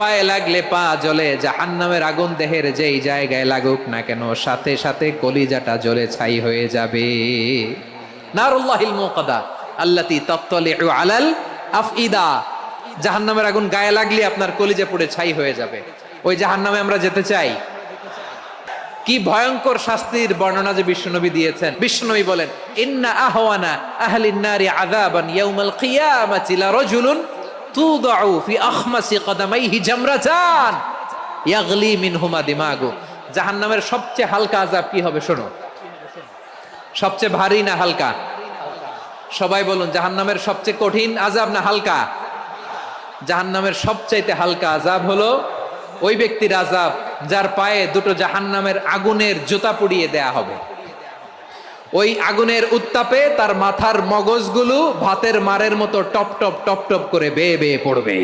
পায়ে লাগলে পা জ্বলে, জাহান্নামের আগুন দেহের যেই জায়গায় লাগুক না কেন সাথে সাথে কলিজাটা জ্বলে ছাই হয়ে যাবে। নারুল্লাহিল মুকাদা আল্লাতী তাত্তালিউ আলাল আফইদা। জাহান্নামের আগুন গায়ে লাগলে আপনার কলিজা পুড়ে ছাই হয়ে যাবে। ওই জাহান্নামে আমরা যেতে চাই? কি ভয়ঙ্কর শাস্তির বর্ণনা যে বিশ্বনবী দিয়েছেন। বিশ্বনবী বলেন, ইন্না আহওয়ানা আহলিন নারি আযাবান ইয়াউমাল কিয়ামাতি লারাজুলুন তুদাউ ফি আখমাসি কদামাইহি জামরাতান ইয়াগলি মিনহুমা দিমাগু। জাহান্নামের সবচেয়ে হালকা আযাব কি হবে শোনো। সবচেয়ে ভারী না হালকা? সবাই বলুন, জাহান্নামের সবচেয়ে কঠিন আযাব না হালকা? জাহান্নামের সবচাইতে হালকা আযাব হলো ওই ব্যক্তির আযাব যার পায়ে দুটো জাহান্নামের আগুনের জুতা পুড়িয়ে দেয়া হবে। ওই আগুনের উত্তাপে তার মাথার মগজগুলো ভাতের মারের মতো টপ টপ টপ টপ করে বেয়ে বেয়ে পড়বে।